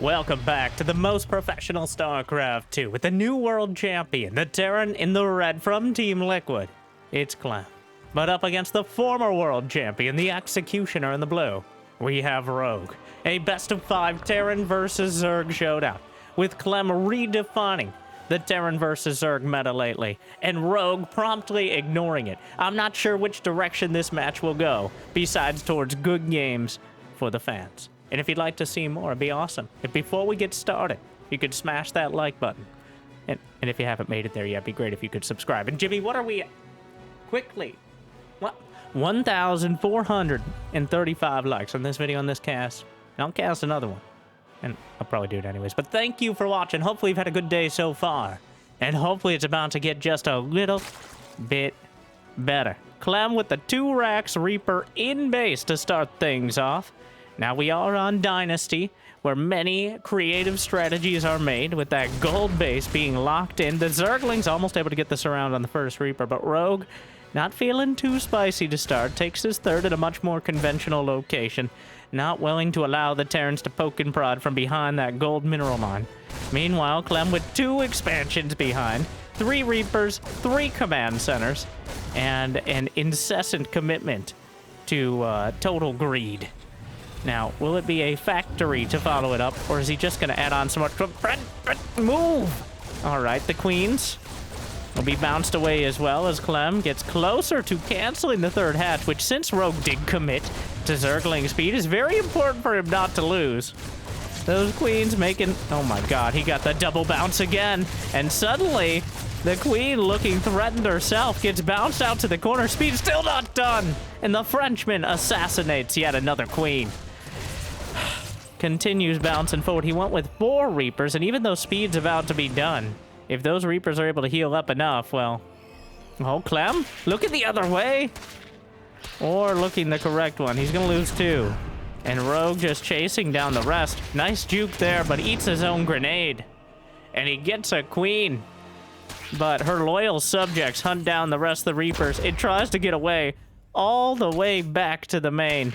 Welcome back to the most professional StarCraft 2 with the new world champion, the Terran in the red from Team Liquid. It's Clem. But up against the former world champion, the Executioner in the blue, we have Rogue. A best of 5 Terran versus Zerg showdown, with Clem redefining the Terran versus Zerg meta lately, and Rogue promptly ignoring it. I'm not sure which direction this match will go, besides towards good games for the fans. And if you'd like to see more, it'd be awesome if before we get started, you could smash that like button. And if you haven't made it there yet, it'd be great if you could subscribe. And Jimmy, what are we at? Quickly. What? 1,435 likes on this video, on this cast. And I'll cast another one. And I'll probably do it anyways. But thank you for watching. Hopefully you've had a good day so far. And hopefully it's about to get just a little bit better. Clem with the 2 racks Reaper in base to start things off. Now we are on Dynasty, where many creative strategies are made, with that gold base being locked in. The Zergling's almost able to get this around on the first Reaper, but Rogue, not feeling too spicy to start, takes his third at a much more conventional location, not willing to allow the Terrans to poke and prod from behind that gold mineral mine. Meanwhile, Clem with 2 expansions behind, 3 Reapers, 3 command centers, and an incessant commitment to total greed. Now, will it be a factory to follow it up, or is he just going to add on some more? Move! All right, the queens will be bounced away as well as Clem gets closer to canceling the 3rd hatch, which, since Rogue did commit to Zergling speed, is very important for him not to lose. Those queens making... Oh my god, he got the double bounce again. And suddenly, the queen, looking threatened herself, gets bounced out to the corner. Speed still not done. And the Frenchman assassinates yet another queen. Continues bouncing forward. He went with 4 Reapers, and even though speed's about to be done, if those Reapers are able to heal up enough, well... Oh, Clem, looking the other way. Or looking the correct one. He's gonna lose 2. And Rogue just chasing down the rest. Nice juke there, but eats his own grenade. And he gets a queen. But her loyal subjects hunt down the rest of the Reapers. It tries to get away all the way back to the main.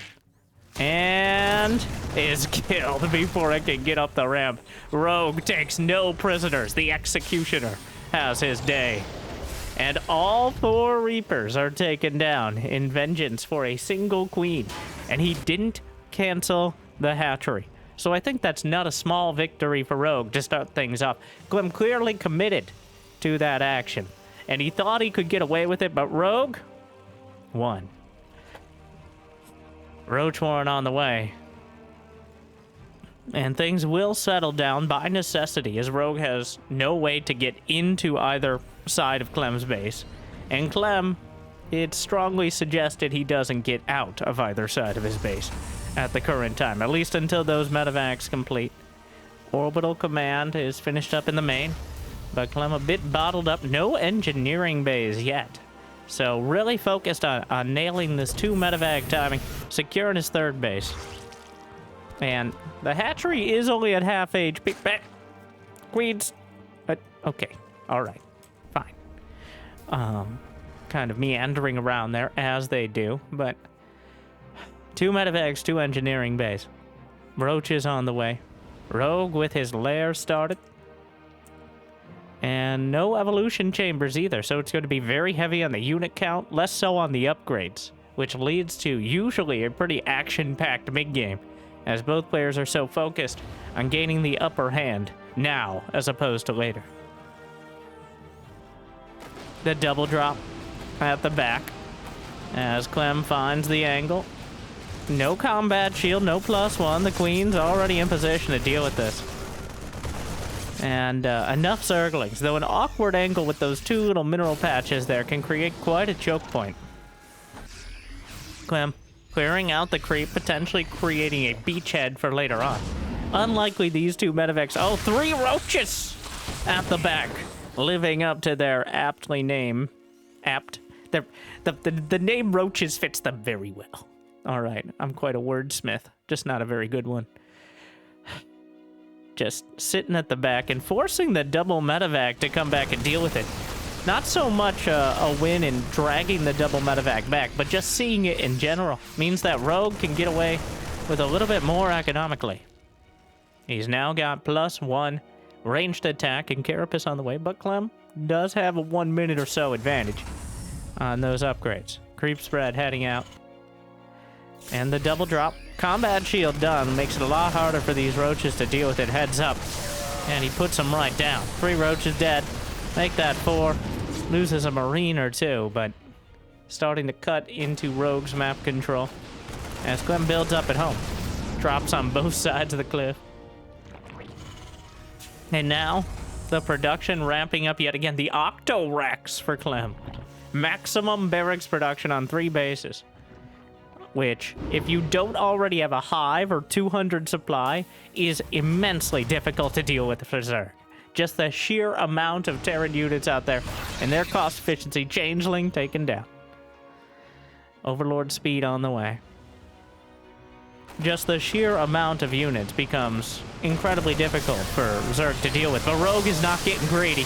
And is killed before it can get up the ramp. Rogue takes no prisoners. The Executioner has his day. And all 4 Reapers are taken down in vengeance for a single queen. And he didn't cancel the hatchery. So I think that's not a small victory for Rogue to start things off. Clem clearly committed to that action. And he thought he could get away with it, but Rogue won. Roach Warren on the way. And things will settle down by necessity, as Rogue has no way to get into either side of Clem's base. And Clem, it's strongly suggested he doesn't get out of either side of his base at the current time, at least until those medevacs complete. Orbital command is finished up in the main, but Clem a bit bottled up. No engineering bays yet. So really focused on nailing this 2 medevac timing, securing his 3rd base. And the hatchery is only at half HP. Queens. Okay. Alright. Fine. Kind of meandering around there, as they do. But 2 medevacs, 2 engineering bays. Roach is on the way. Rogue with his lair started. And no evolution chambers either, so it's going to be very heavy on the unit count, less so on the upgrades, which leads to usually a pretty action-packed mid-game, as both players are so focused on gaining the upper hand now as opposed to later. The double drop at the back as Clem finds the angle. No combat shield, no +1. The queen's already in position to deal with this. And enough Zerglings, though an awkward angle with those 2 little mineral patches there can create quite a choke point. Clem clearing out the creep, potentially creating a beachhead for later on. Unlikely these 2 medevacs. Oh, 3 roaches at the back, living up to their aptly name. The name roaches fits them very well. All right, I'm quite a wordsmith, just not a very good one. Just sitting at the back and forcing the double medevac to come back and deal with it. Not so much a win in dragging the double medevac back, but just seeing it in general means that Rogue can get away with a little bit more economically. He's now got +1 ranged attack and Carapace on the way, but Clem does have a 1 minute or so advantage on those upgrades. Creep spread heading out. And the double drop. Combat shield done. Makes it a lot harder for these roaches to deal with it heads up. And he puts them right down. 3 roaches dead. Make that 4. Loses a marine or 2, but starting to cut into Rogue's map control as Clem builds up at home. Drops on both sides of the cliff. And now, the production ramping up yet again. The Octo-Rex for Clem. Maximum barracks production on 3 bases. Which, if you don't already have a hive or 200 supply, is immensely difficult to deal with for Zerg. Just the sheer amount of Terran units out there and their cost efficiency. Changeling taken down. Overlord speed on the way. Just the sheer amount of units becomes incredibly difficult for Zerg to deal with. But Rogue is not getting greedy.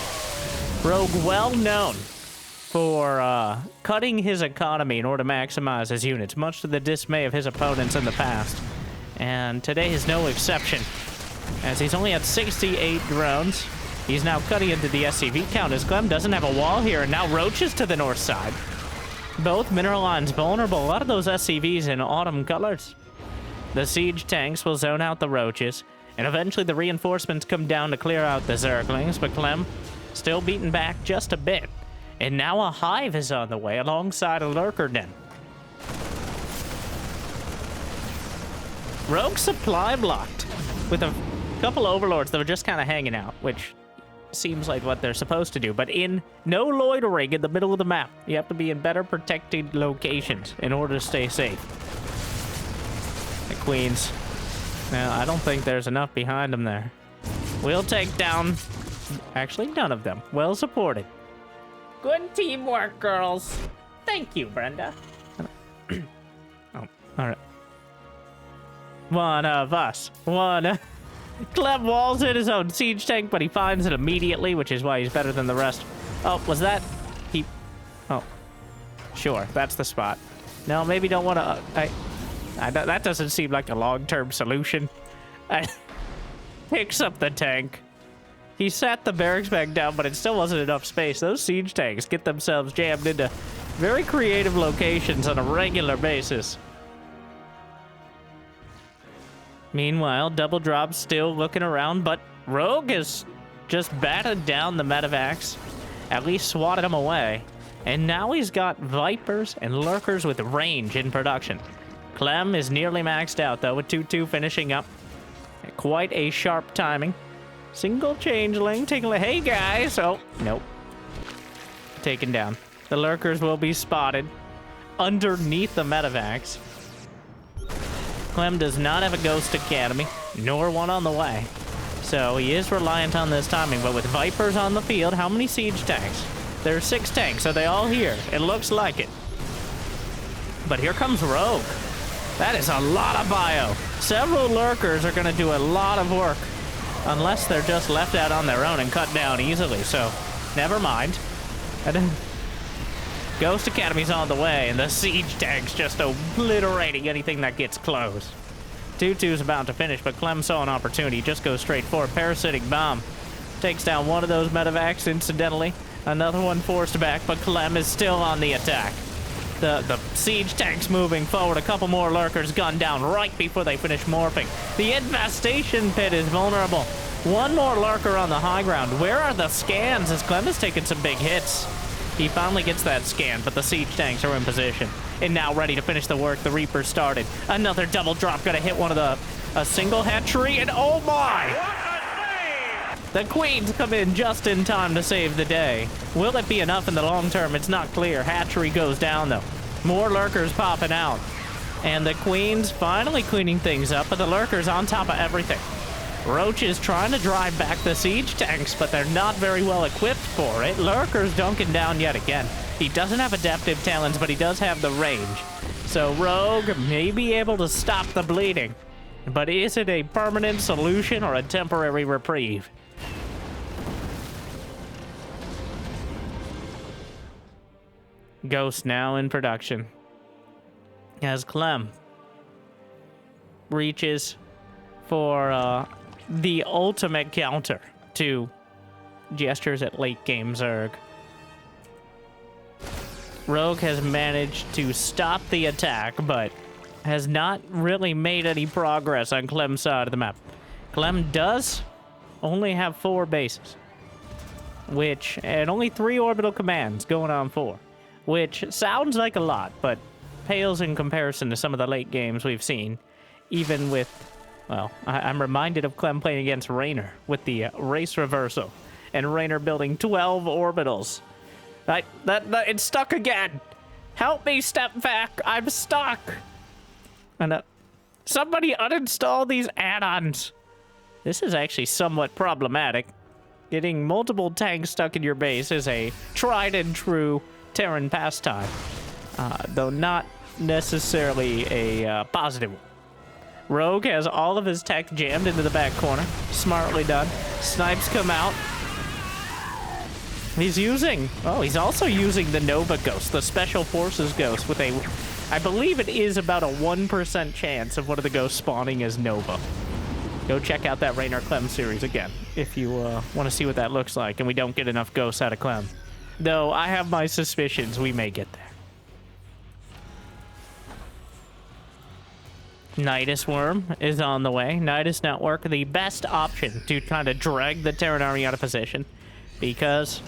Rogue, well known for cutting his economy in order to maximize his units, much to the dismay of his opponents in the past. And today is no exception, as he's only at 68 drones. He's now cutting into the SCV count, as Clem doesn't have a wall here, and now roaches to the north side. Both mineral lines vulnerable. A lot of those SCVs in autumn colors. The siege tanks will zone out the roaches, and eventually the reinforcements come down to clear out the Zerglings, but Clem still beaten back just a bit. And now a hive is on the way alongside a lurker den. Rogue supply blocked with a couple overlords that were just kind of hanging out, which seems like what they're supposed to do. But in no loitering in the middle of the map. You have to be in better protected locations in order to stay safe. The queens. Now, I don't think there's enough behind them there. We'll take down... Actually, none of them. Well supported. Good teamwork, girls. Thank you, Brenda. Oh, all right. One of us. Clem walls in his own siege tank, but he finds it immediately, which is why he's better than the rest. Oh, was that... He... Oh. Sure, that's the spot. No, maybe don't want to... that doesn't seem like a long-term solution. Picks up the tank. He sat the barracks back down, but it still wasn't enough space. Those siege tanks get themselves jammed into very creative locations on a regular basis. Meanwhile, Double Drop still looking around, but Rogue has just batted down the medevacs, at least swatted them away. And now he's got Vipers and Lurkers with range in production. Clem is nearly maxed out, though, with 2-2 finishing up. Quite a sharp timing. Single changeling taking a... Hey, guys! Oh, nope. Taken down. The Lurkers will be spotted underneath the medevacs. Clem does not have a Ghost Academy, nor one on the way. So he is reliant on this timing, but with Vipers on the field, how many siege tanks? There are 6 tanks. Are they all here? It looks like it. But here comes Rogue. That is a lot of bio. Several Lurkers are going to do a lot of work. Unless they're just left out on their own and cut down easily, so never mind. Ghost Academy's on the way, and the siege tanks just obliterating anything that gets close. 2-2's about to finish, but Clem saw an opportunity. Just goes straight for a parasitic bomb. Takes down one of those medevacs, incidentally. Another one forced back, but Clem is still on the attack. The siege tank's moving forward. A couple more lurkers gunned down right before they finish morphing. The infestation pit is vulnerable. One more lurker on the high ground. Where are the scans? As Clem has taken some big hits. He finally gets that scan, but the siege tanks are in position. And now ready to finish the work. The Reaper started. Another double drop. Gonna hit one of a single hatchery, and oh my! The queens come in just in time to save the day. Will it be enough in the long term? It's not clear. Hatchery goes down, though. More lurkers popping out. And the queens finally cleaning things up, but the lurkers on top of everything. Roach is trying to drive back the siege tanks, but they're not very well equipped for it. Lurkers dunking down yet again. He doesn't have adaptive talents, but he does have the range. So Rogue may be able to stop the bleeding. But is it a permanent solution or a temporary reprieve? Ghost now in production. As Clem reaches for the ultimate counter to gestures at late game Zerg. Rogue has managed to stop the attack, but has not really made any progress on Clem's side of the map. Clem does only have 4 bases, and only 3 orbital commands going on 4, which sounds like a lot, but pales in comparison to some of the late games we've seen, even with, well, I'm reminded of Clem playing against Raynor with the race reversal, and Raynor building 12 orbitals. It's stuck again. Help me, step back. I'm stuck. And somebody uninstall these add-ons. This is actually somewhat problematic. Getting multiple tanks stuck in your base is a tried and true Terran pastime, though not necessarily a positive one. Rogue has all of his tech jammed into the back corner. Smartly done. Snipes come out. He's also using the Nova Ghost, the Special Forces Ghost, with I believe it is about a 1% chance of one of the ghosts spawning as Nova. Go check out that Raynor Clem series again, if you want to see what that looks like, and we don't get enough ghosts out of Clem. Though, I have my suspicions we may get there. Nidus Worm is on the way. Nidus Network, the best option to kind of drag the Terran army out of position, because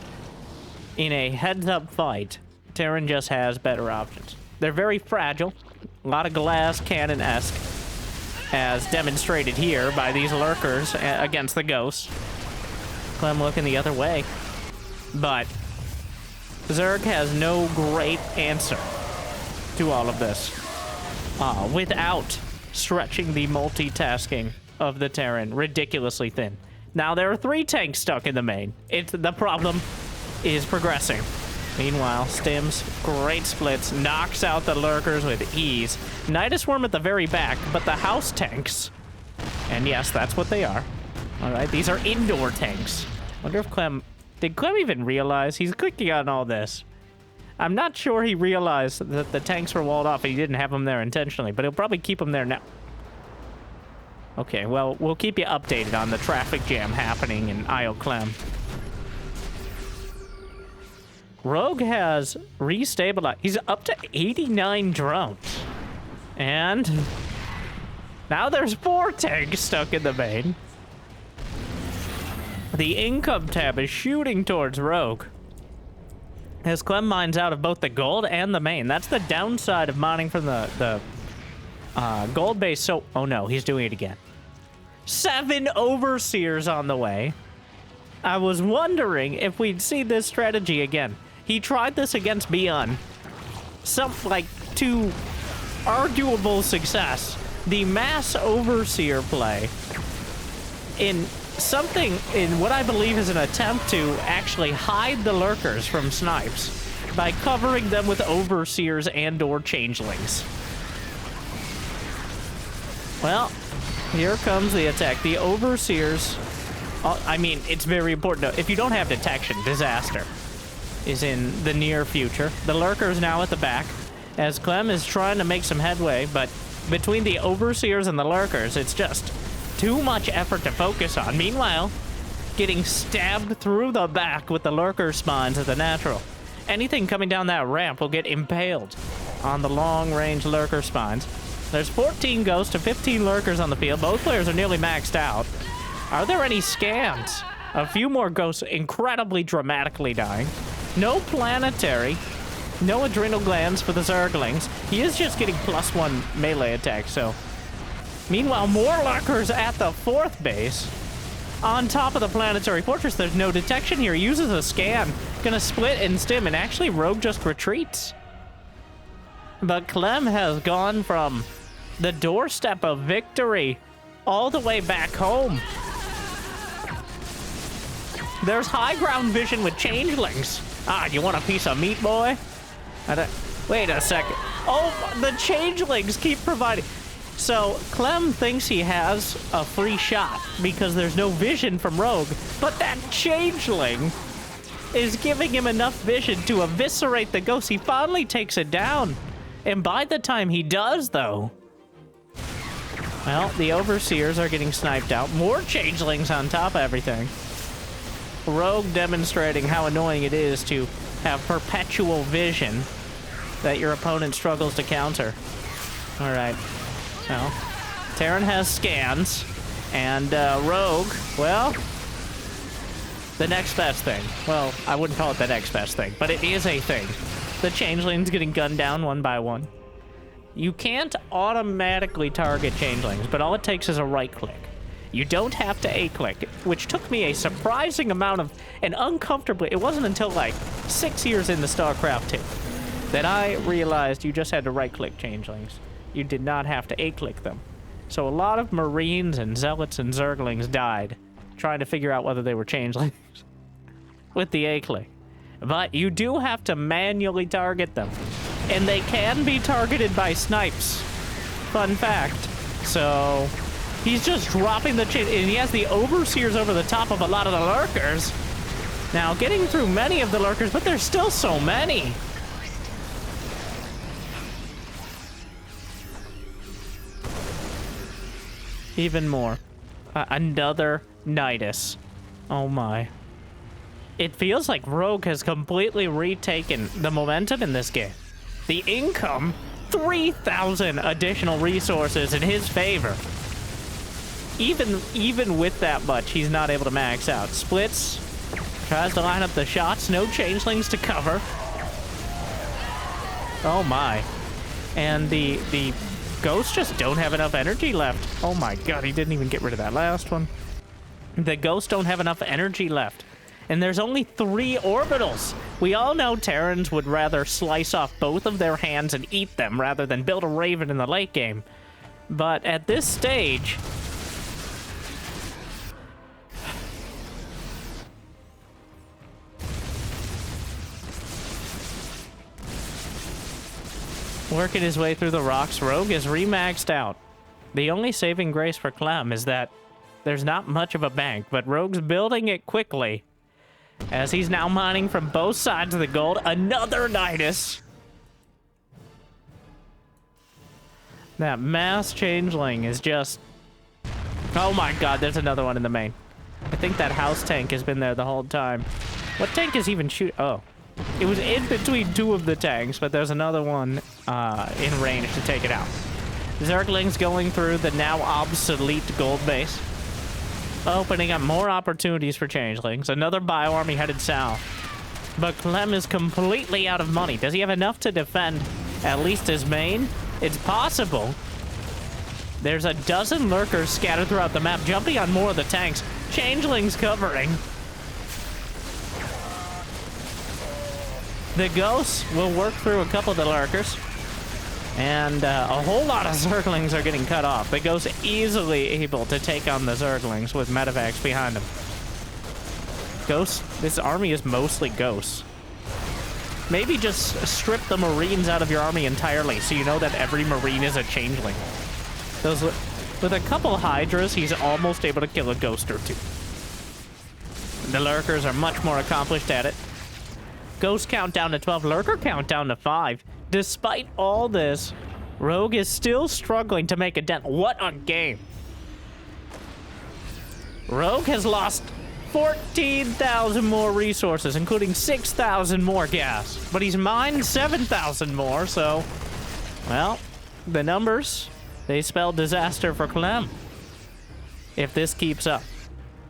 in a heads-up fight, Terran just has better options. They're very fragile, a lot of glass cannon-esque, as demonstrated here by these lurkers against the ghosts. Clem looking the other way. But Zerg has no great answer to all of this without stretching the multitasking of the Terran ridiculously thin. Now, there are 3 tanks stuck in the main. The problem is progressing. Meanwhile, Stims, great splits, knocks out the lurkers with ease. Nidus Worm at the very back, but the house tanks, and yes, that's what they are. All right, these are indoor tanks. Wonder if did Clem even realize he's clicking on all this? I'm not sure he realized that the tanks were walled off and he didn't have them there intentionally, but he'll probably keep them there now. Okay, well, we'll keep you updated on the traffic jam happening in Isle Clem. Rogue has restabilized. He's up to 89 drones. And now there's 4 tanks stuck in the main. The income tab is shooting towards Rogue, as Clem mines out of both the gold and the main. That's the downside of mining from the gold base. So, oh no, he's doing it again. 7 overseers on the way. I was wondering if we'd see this strategy again. He tried this against Beyond. To arguable success. The mass overseer play in what I believe is an attempt to actually hide the lurkers from snipes by covering them with overseers and/or changelings. Well, here comes the attack. The overseers, I mean, it's very important. If you don't have detection, disaster is in the near future. The lurkers now at the back, as Clem is trying to make some headway, but between the overseers and the lurkers, it's just too much effort to focus on. Meanwhile, getting stabbed through the back with the lurker spawns at the natural. Anything coming down that ramp will get impaled on the long-range lurker spawns. There's 14 ghosts to 15 lurkers on the field. Both players are nearly maxed out. Are there any scans? A few more ghosts incredibly dramatically dying. No planetary. No adrenal glands for the Zerglings. He is just getting +1 melee attack, so. Meanwhile, more lurkers at the 4th base. On top of the planetary fortress, there's no detection here. He uses a scan. Gonna split and stim, and actually Rogue just retreats. But Clem has gone from the doorstep of victory all the way back home. There's high ground vision with changelings. You want a piece of meat, boy? Wait a second. Oh, the changelings keep providing. So, Clem thinks he has a free shot because there's no vision from Rogue, but that changeling is giving him enough vision to eviscerate the ghost. He finally takes it down. And by the time he does, though, Well, the Overseers are getting sniped out. More Changelings on top of everything. Rogue demonstrating how annoying it is to have perpetual vision that your opponent struggles to counter. All right. Well, Terran has scans, and Rogue, well, the next best thing. Well, I wouldn't call it the next best thing, but it is a thing. The Changelings getting gunned down one by one. You can't automatically target Changelings, but all it takes is a right-click. You don't have to A-click, which took me a surprising amount of, and uncomfortably, it wasn't until like 6 years into StarCraft 2 that I realized you just had to right-click Changelings. You did not have to A-click them. So a lot of Marines and Zealots and Zerglings died trying to figure out whether they were Changelings with the A-click. But you do have to manually target them. And they can be targeted by snipes. Fun fact. So he's just dropping the chain, and he has the Overseers over the top of a lot of the Lurkers. Now, getting through many of the Lurkers, but there's still so many. Even more. Another Nidus. Oh my. It feels like Rogue has completely retaken the momentum in this game. The income, 3,000 additional resources in his favor. Even with that much, he's not able to max out. Splits, tries to line up the shots, no Changelings to cover. Oh my. And the Ghosts just don't have enough energy left. Oh my god, he didn't even get rid of that last one. The Ghosts don't have enough energy left. And there's only 3 orbitals. We all know Terrans would rather slice off both of their hands and eat them rather than build a Raven in the late game. But at this stage... working his way through the rocks, Rogue is remaxed out. The only saving grace for Clem is that there's not much of a bank, but Rogue's building it quickly. As he's now mining from both sides of the gold. Another Nidus. That mass Changeling is just... oh my god, there's another one in the main. I think that house tank has been there the whole time. What tank is even shooting? Oh. It was in between 2 of the tanks, but there's another one in range to take it out. Zerglings going through the now obsolete gold base. Opening up more opportunities for Changelings. Another bioarmy headed south. But Clem is completely out of money. Does he have enough to defend at least his main? It's possible. There's a dozen Lurkers scattered throughout the map, jumping on more of the tanks. Changelings covering. The Ghosts will work through a couple of the Lurkers. And a whole lot of Zerglings are getting cut off. The Ghosts easily able to take on the Zerglings with medevacs behind them. Ghosts, this army is mostly Ghosts. Maybe just strip the Marines out of your army entirely so you know that every Marine is a Changeling. Those, with a couple Hydras, he's almost able to kill a Ghost or 2. The Lurkers are much more accomplished at it. Ghost count down to 12, Lurker count down to 5. Despite all this, Rogue is still struggling to make a dent. What a game. Rogue has lost 14,000 more resources, including 6,000 more gas. But he's mined 7,000 more, so... well, the numbers, they spell disaster for Clem. If this keeps up.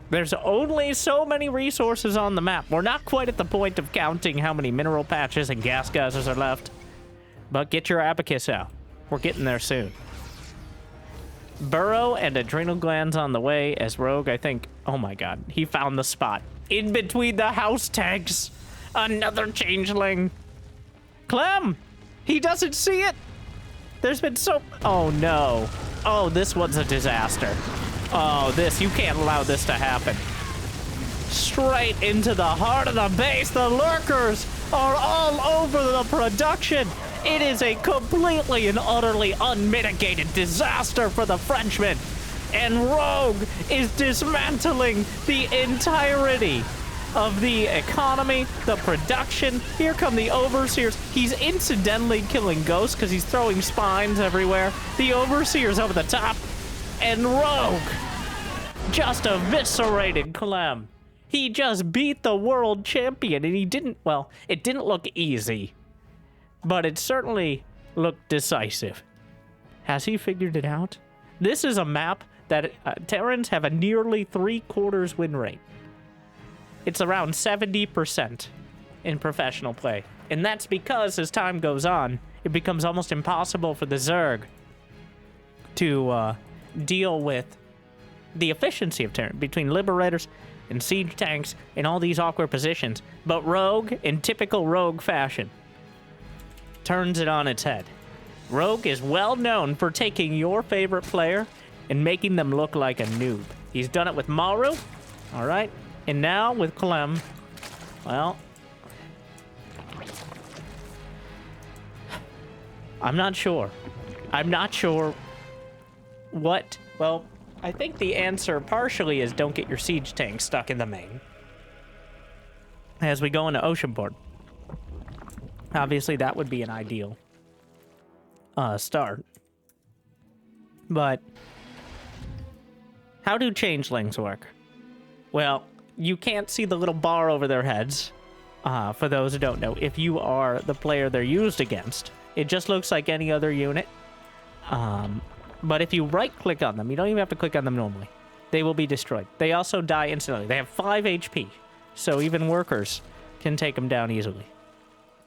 There's only so many resources on the map. We're not quite at the point of counting how many mineral patches and gas geysers are left. But get your abacus out. We're getting there soon. Burrow and adrenal glands on the way as Rogue, I think... oh my god, he found the spot. In between the house tanks. Another Changeling. Clem! He doesn't see it! There's been so... oh no. Oh, this one's a disaster. Oh, this... you can't allow this to happen. Straight into the heart of the base. The Lurkers are all over the production. It is a completely and utterly unmitigated disaster for the Frenchmen. And Rogue is dismantling the entirety of the economy, the production. Here come the Overseers. He's incidentally killing Ghosts because he's throwing spines everywhere. The Overseers over the top. And Rogue just eviscerated Clem. He just beat the world champion, and he didn't, well, it didn't look easy, but it certainly looked decisive. Has he figured it out? This is a map that Terrans have a nearly 3/4 win rate. It's around 70% in professional play. And that's because as time goes on, it becomes almost impossible for the Zerg to deal with the efficiency of Terran between Liberators and Siege Tanks in all these awkward positions. But Rogue, in typical Rogue fashion, turns it on its head. Rogue is well known for taking your favorite player and making them look like a noob. He's done it with Maru, all right? And now with Clem, well, I'm not sure. I'm not sure what, well, I think the answer partially is don't get your siege tank stuck in the main as we go into Oceanport. Obviously, that would be an ideal start. But how do changelings work? Well, you can't see the little bar over their heads. For those who don't know, if you are the player they're used against, it just looks like any other unit. But if you right-click on them, you don't even have to click on them normally. They will be destroyed. They also die instantly. They have 5 HP, so even workers can take them down easily.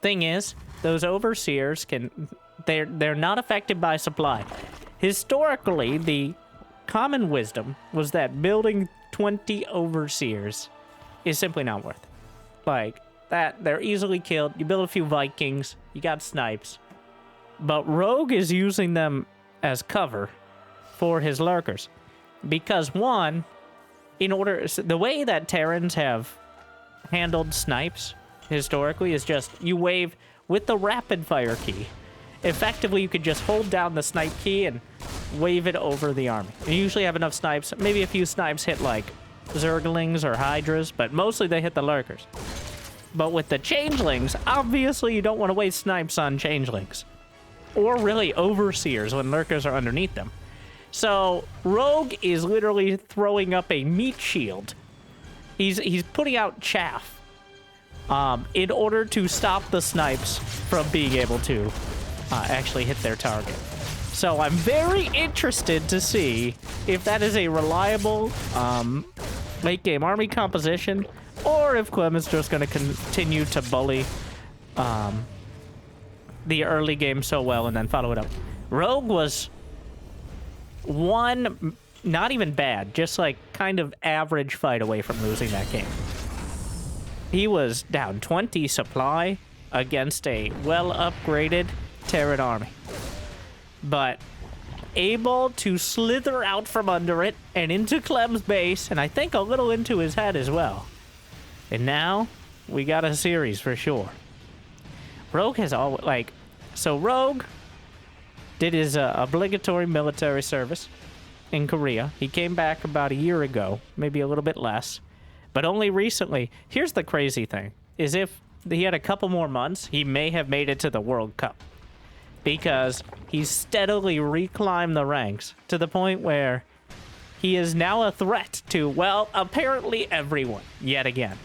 Thing is, those overseers they're not affected by supply. Historically, the common wisdom was that building 20 overseers is simply not worth it. Like, that, they're easily killed. You build a few Vikings, you got snipes. But Rogue is using them as cover for his lurkers. Because one, the way that Terrans have handled snipes historically is just you wave with the rapid fire key. Effectively, you could just hold down the snipe key and wave it over the army. You usually have enough snipes. Maybe a few snipes hit like Zerglings or Hydras, but mostly they hit the lurkers. But with the changelings, obviously you don't want to waste snipes on changelings. Or really overseers when lurkers are underneath them. So Rogue is literally throwing up a meat shield. He's putting out chaff in order to stop the snipes from being able to actually hit their target. So I'm very interested to see if that is a reliable late game army composition, or if Clem is just going to continue to bully the early game so well and then follow it up. Rogue was one, not even bad, just like kind of average fight away from losing that game. He was down 20 supply against a well-upgraded Terran army, but able to slither out from under it and into Clem's base, and I think a little into his head as well. And now we got a series for sure. Rogue has always, like, so Rogue did his obligatory military service in Korea. He came back about a year ago, maybe a little bit less, but only recently. Here's the crazy thing, is if he had a couple more months, he may have made it to the World Cup, because he's steadily reclimbed the ranks to the point where he is now a threat to, well, apparently everyone, yet again.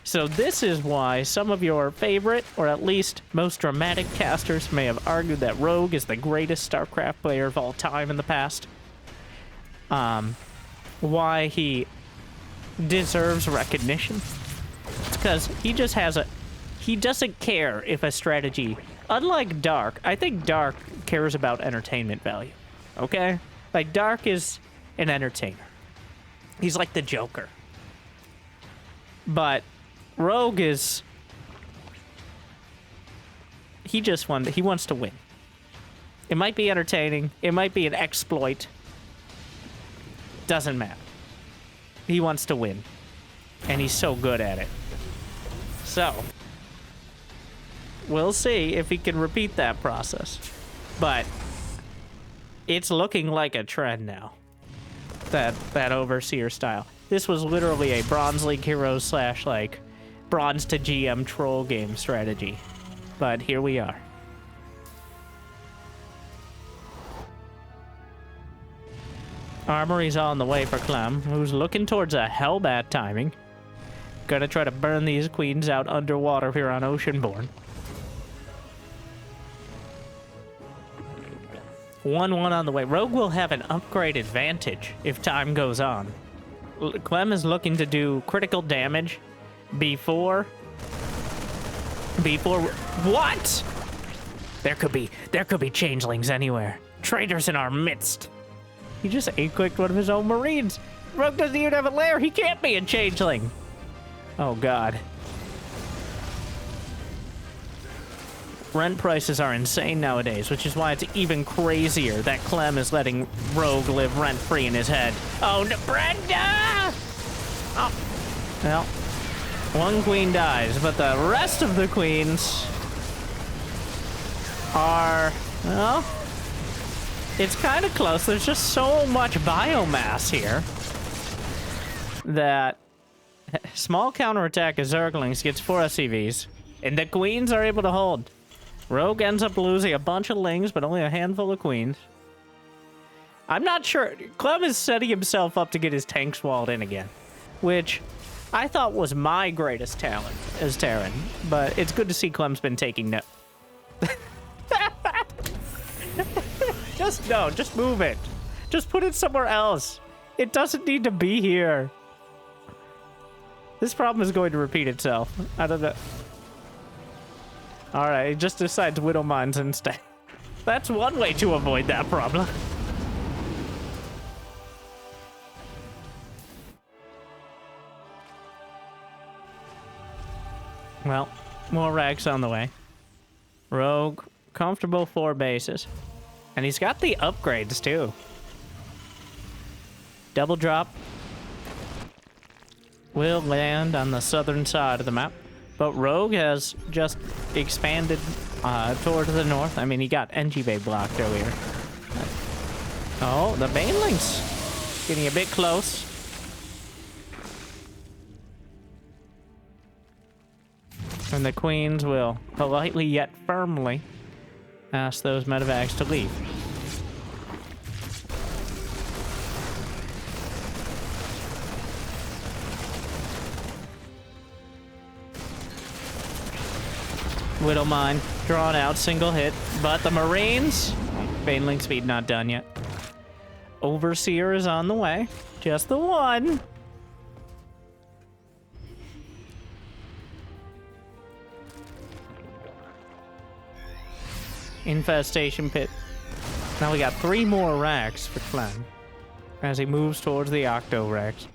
So this is why some of your favorite, or at least most dramatic casters may have argued that Rogue is the greatest StarCraft player of all time in the past. Why he deserves recognition. It's because he just has he doesn't care if a strategy, unlike Dark, I think Dark cares about entertainment value, okay? Like, Dark is an entertainer. He's like the Joker. But Rogue is, he wants to win. It might be entertaining, it might be an exploit, doesn't matter. He wants to win, and he's so good at it. So we'll see if he can repeat that process, but it's looking like a trend now, that overseer style. This was literally a Bronze League Heroes / like Bronze to GM troll game strategy, but here we are. Armory's on the way for Clem, who's looking towards a hell bad timing. Gonna try to burn these queens out underwater here on Oceanborn. 1-1 on the way. Rogue will have an upgrade advantage if time goes on. Clem is looking to do critical damage before... What? There could be changelings anywhere. Traitors in our midst. He just A-clicked one of his own Marines. Rogue doesn't even have a lair. He can't be a changeling. Oh, God. Rent prices are insane nowadays, which is why it's even crazier that Clem is letting Rogue live rent-free in his head. Oh, no, Brenda! Oh. Well, one queen dies, but the rest of the queens are, well, it's kind of close. There's just so much biomass here that small counterattack of Zerglings gets 4 SCVs, and the queens are able to hold. Rogue ends up losing a bunch of lings, but only a handful of queens. I'm not sure. Clem is setting himself up to get his tanks walled in again, which I thought was my greatest talent as Terran, but it's good to see Clem's been taking note. Just move it. Just put it somewhere else. It doesn't need to be here. This problem is going to repeat itself. I don't know. Alright, he just decides Widow Mines instead. That's one way to avoid that problem. Well, more racks on the way. Rogue, comfortable 4 bases. And he's got the upgrades, too. Double drop will land on the southern side of the map. But Rogue has just expanded toward the north. I mean, he got NG Bay blocked earlier. Oh, the Banelings getting a bit close. And the queens will politely yet firmly ask those medevacs to leave. Widow Mine, drawn out, single hit. But the Marines, Baneling speed not done yet. Overseer is on the way. Just the one. Infestation pit. Now we got 3 more racks for Clem as he moves towards the Octo racks.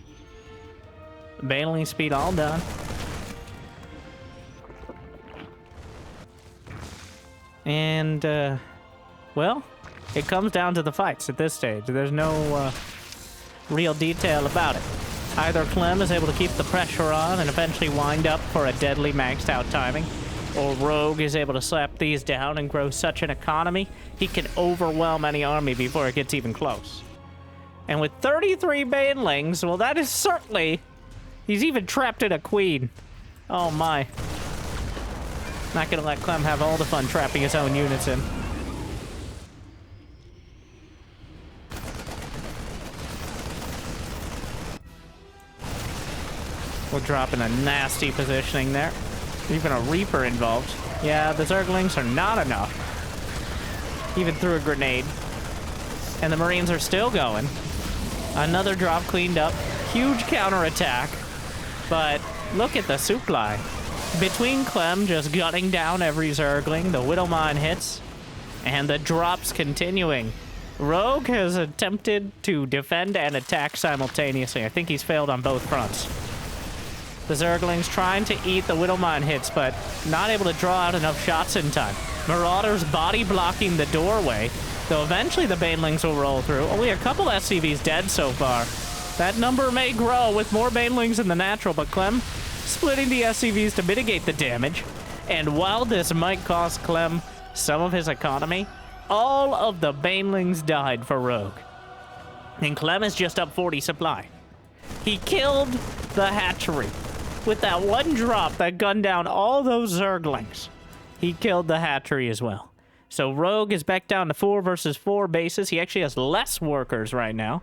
Baneling speed all done. And, well, it comes down to the fights at this stage. There's no real detail about it. Either Clem is able to keep the pressure on and eventually wind up for a deadly maxed out timing, or Rogue is able to slap these down and grow such an economy, he can overwhelm any army before it gets even close. And with 33 Banelings, well, that is certainly... He's even trapped in a queen. Oh, my. Not gonna let Clem have all the fun trapping his own units in. We're dropping a nasty positioning there. Even a Reaper involved. Yeah, the Zerglings are not enough. Even threw a grenade. And the Marines are still going. Another drop cleaned up. Huge counterattack. But look at the supply. Between Clem just gutting down every Zergling, the Widow Mine hits, and the drops continuing. Rogue has attempted to defend and attack simultaneously. I think he's failed on both fronts. The Zerglings trying to eat the Widow Mine hits, but not able to draw out enough shots in time. Marauders body blocking the doorway, though eventually the Banelings will roll through. Only a couple SCVs dead so far. That number may grow with more Banelings in the natural, but Clem splitting the SCVs to mitigate the damage. And while this might cost Clem some of his economy, all of the Banelings died for Rogue. And Clem is just up 40 supply. He killed the hatchery. With that one drop that gunned down all those Zerglings, he killed the hatchery as well. So Rogue is back down to 4 versus 4 bases. He actually has less workers right now.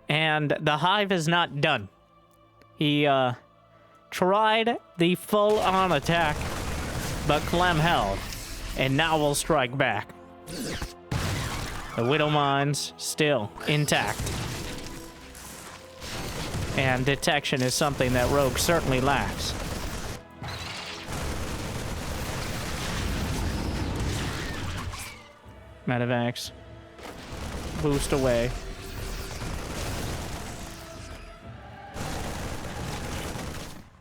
And the Hive is not done. He tried the full-on attack, but Clem held, and now we'll strike back. The Widow Mine's still intact. And detection is something that Rogue certainly lacks. Medivacs. Boost away.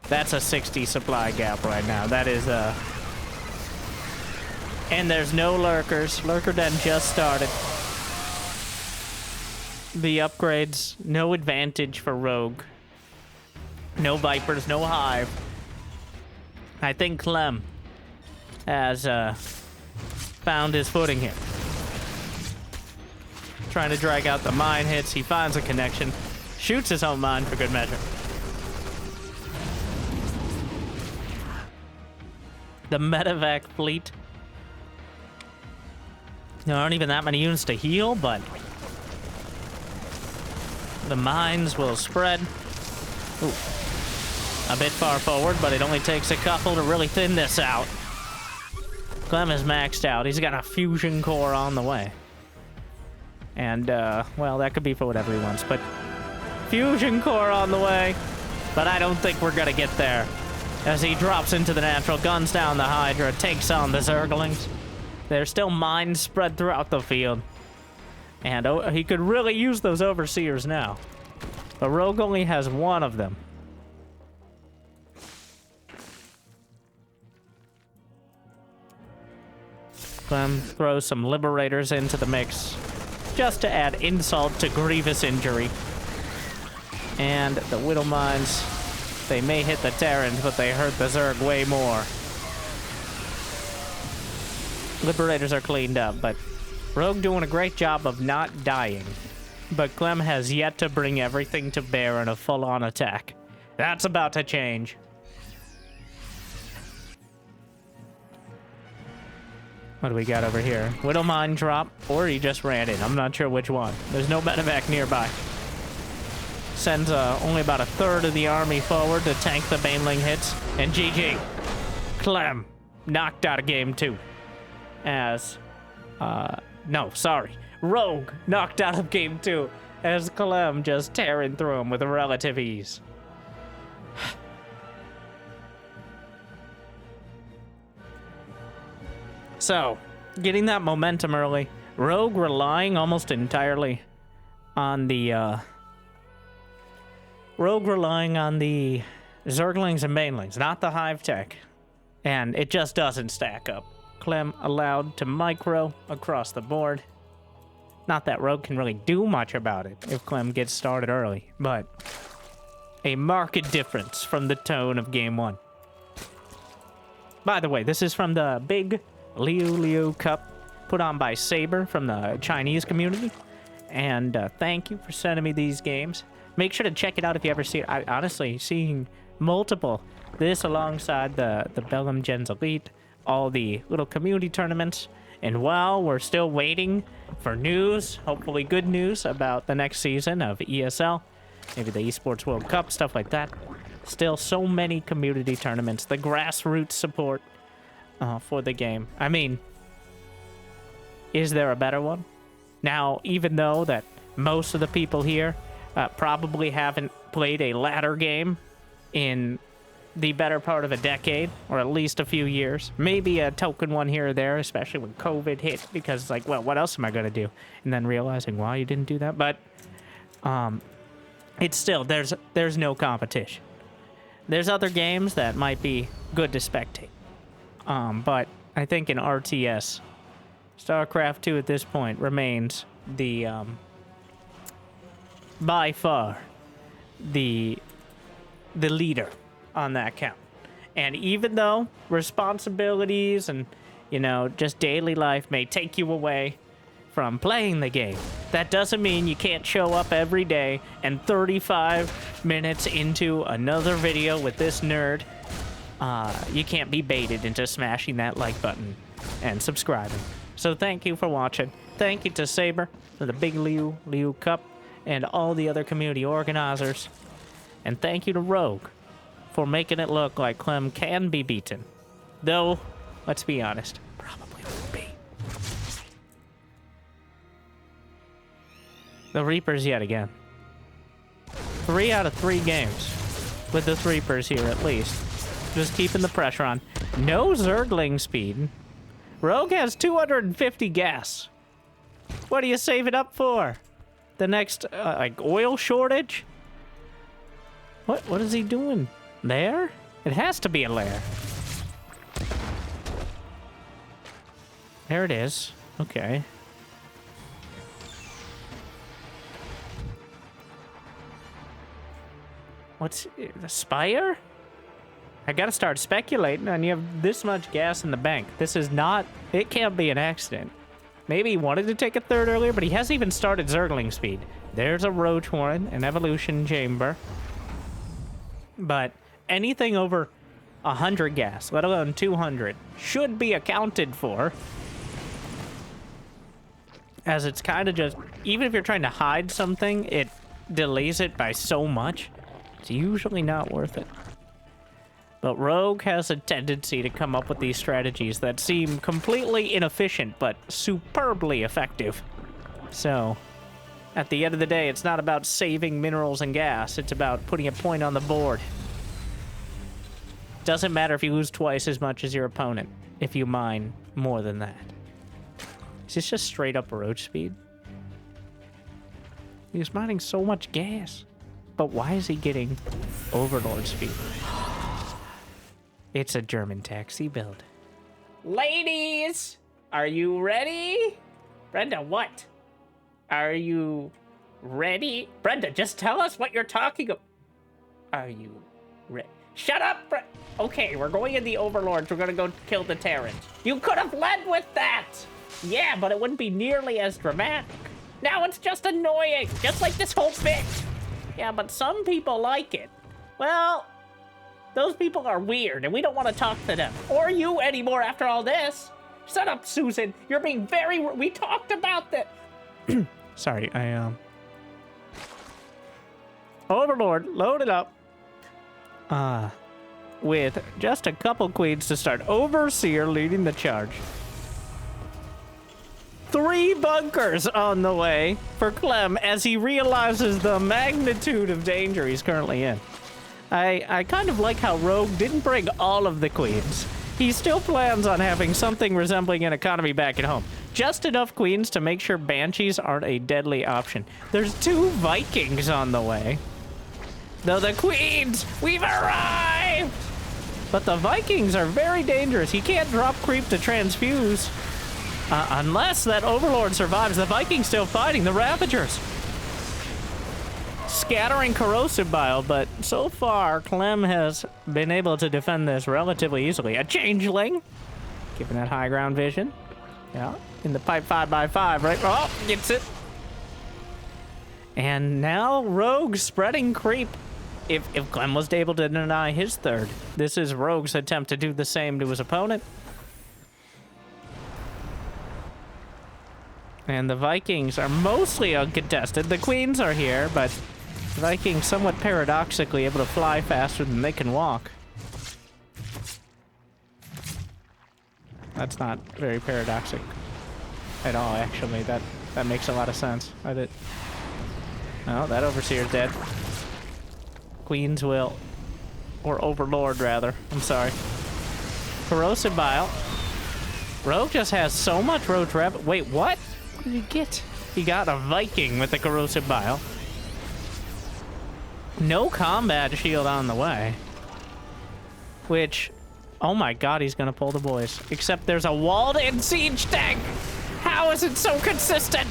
That's a 60 supply gap right now. That is and there's no lurkers. Lurker den just started. The upgrades, no advantage for Rogue. No Vipers, no Hive. I think Clem has found his footing here. Trying to drag out the mine hits. He finds a connection. Shoots his own mine for good measure. The medevac fleet. There aren't even that many units to heal, but the mines will spread. Ooh. A bit far forward, but it only takes a couple to really thin this out. Clem is maxed out. He's got a fusion core on the way. And, well, that could be for whatever he wants, but fusion core on the way. But I don't think we're gonna get there. As he drops into the natural, guns down the Hydra, takes on the Zerglings. There's still mines spread throughout the field. And he could really use those Overseers now. But Rogue only has one of them. Clem throws some Liberators into the mix, just to add insult to grievous injury. And the Widow Mines, they may hit the Terrans, but they hurt the Zerg way more. Liberators are cleaned up, but Rogue doing a great job of not dying. But Clem has yet to bring everything to bear in a full-on attack. That's about to change. What do we got over here? Widow Mine drop, or he just ran in. I'm not sure which one. There's no medevac nearby. Sends only about a third of the army forward to tank the Baneling hits. And GG. Clem knocked out of game 2. As, no, sorry. Rogue knocked out of game 2 as Clem just tearing through him with relative ease. So, getting that momentum early. Rogue relying almost entirely on the, Rogue relying on the Zerglings and Banelings, not the Hive tech. And it just doesn't stack up. Clem allowed to micro across the board. Not that Rogue can really do much about it if Clem gets started early, but a marked difference from the tone of game 1. By the way, this is from the big LiuLiu Cup put on by Saber from the Chinese community. And thank you for sending me these games. Make sure to check it out if you ever see it. Honestly, seeing multiple, this alongside the Bellum Gens Elite, all the little community tournaments. And while we're still waiting for news, hopefully good news about the next season of ESL, maybe the Esports World Cup, stuff like that, still so many community tournaments, the grassroots support for the game. I mean, is there a better one? Now, even though that most of the people here probably haven't played a ladder game in the better part of a decade, or at least a few years. Maybe a token one here or there, especially when COVID hit, because it's like, well, what else am I going to do? And then realizing why you didn't do that. But it's still, there's no competition. There's other games that might be good to spectate. But I think in RTS, StarCraft 2 at this point remains the, by far, the leader on that count. And even though responsibilities and, you know, just daily life may take you away from playing the game, that doesn't mean you can't show up every day and 35 minutes into another video with this nerd, you can't be baited into smashing that like button and subscribing. So thank you for watching. Thank you to Saber for the big LiuLiu Cup. and all the other community organizers. And thank you to Rogue for making it look like Clem can be beaten. Though, let's be honest, probably won't be. The Reapers yet again. 3 out of 3 games with the Reapers here at least. Just keeping the pressure on. No Zergling speed. Rogue has 250 gas. What do you save it up for? The next, like, oil shortage? What is he doing? There? It has to be a lair. There it is. Okay. What's the Spire? I gotta start speculating, and you have this much gas in the bank. This is not... It can't be an accident. Maybe he wanted to take a third earlier, but he hasn't even started Zergling speed. There's a Roach Warren, an Evolution Chamber. But anything over 100 gas, let alone 200, should be accounted for. As it's kind of just... Even if you're trying to hide something, it delays it by so much. It's usually not worth it. But Rogue has a tendency to come up with these strategies that seem completely inefficient, but superbly effective. So, at the end of the day, it's not about saving minerals and gas. It's about putting a point on the board. Doesn't matter if you lose twice as much as your opponent, if you mine more than that. Is this just straight up roach speed? He's mining so much gas. But why is he getting Overlord speed? It's a German taxi build. Ladies, are you ready? Brenda, what? Are you ready? Brenda, just tell us what you're talking about. Are you ready? Shut up, Okay, we're going in the Overlords. We're gonna go kill the Terrans. You could have led with that. Yeah, but it wouldn't be nearly as dramatic. Now it's just annoying, just like this whole bit. Yeah, but some people like it. Well, those people are weird, and we don't want to talk to them. Or you anymore after all this. Shut up, Susan. You're being very... We talked about that. Sorry, Overlord, load it up. With just a couple queens to start. Overseer leading the charge. 3 bunkers on the way for Clem as he realizes the magnitude of danger he's currently in. I kind of like how Rogue didn't bring all of the queens. He still plans on having something resembling an economy back at home. Just enough queens to make sure banshees aren't a deadly option. There's 2 Vikings on the way. Though the queens, we've arrived! But the Vikings are very dangerous. He can't drop creep to transfuse. Unless that Overlord survives, the Vikings still fighting the Ravagers. Scattering corrosive bile, but so far, Clem has been able to defend this relatively easily. A changeling, given that high ground vision. Yeah, in the pipe 5x5, right? Oh, gets it. And now Rogue spreading creep. If Clem was able to deny his third, this is Rogue's attempt to do the same to his opponent. And the Vikings are mostly uncontested. The queens are here, but the Vikings somewhat paradoxically able to fly faster than they can walk. That's not very paradoxic at all, actually. That makes a lot of sense. Oh, that Overseer's dead. Queens will. Or Overlord, rather. I'm sorry. Corrosive Bile. Rogue just has so much Roach Rabbit. Wait, what? What did he get? He got a Viking with the Corrosive Bile. No combat shield on the way. Which, oh my god, he's gonna pull the boys. Except there's a walled-in siege tank! How is it so consistent?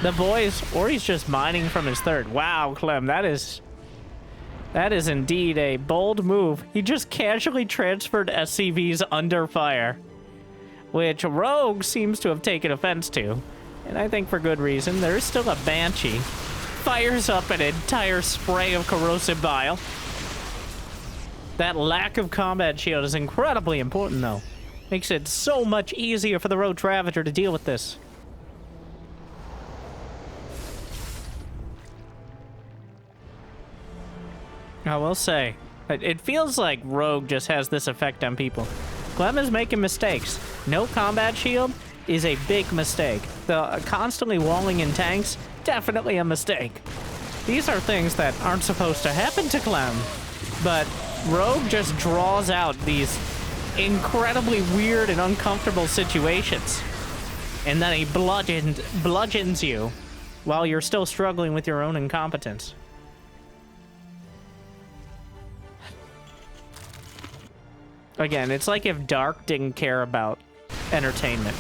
The boys, or he's just mining from his third. Wow, Clem, that is indeed a bold move. He just casually transferred SCVs under fire, which Rogue seems to have taken offense to, and I think for good reason. There is still a Banshee. Fires up an entire spray of corrosive bile. That lack of combat shield is incredibly important, though. Makes it so much easier for the Roach Ravager to deal with this. I will say, it feels like Rogue just has this effect on people. Clem is making mistakes. No combat shield is a big mistake. The constantly walling in tanks, definitely a mistake. These are things that aren't supposed to happen to Clem, but Rogue just draws out these incredibly weird and uncomfortable situations. And then he bludgeons you while you're still struggling with your own incompetence. Again, it's like if Dark didn't care about entertainment.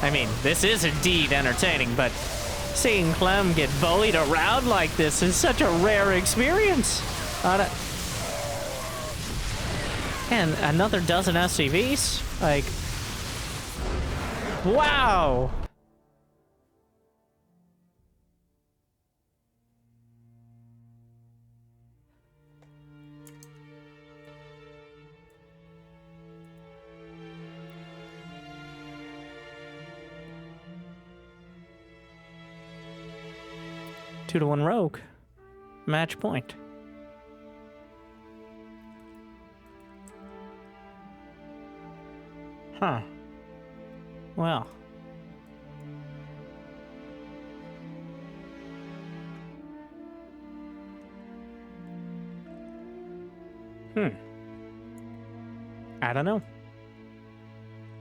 I mean, this is indeed entertaining, but seeing Clem get bullied around like this is such a rare experience. And another dozen SCVs? Like, wow! 2-1 Rogue. Match point. Huh. Well. I don't know.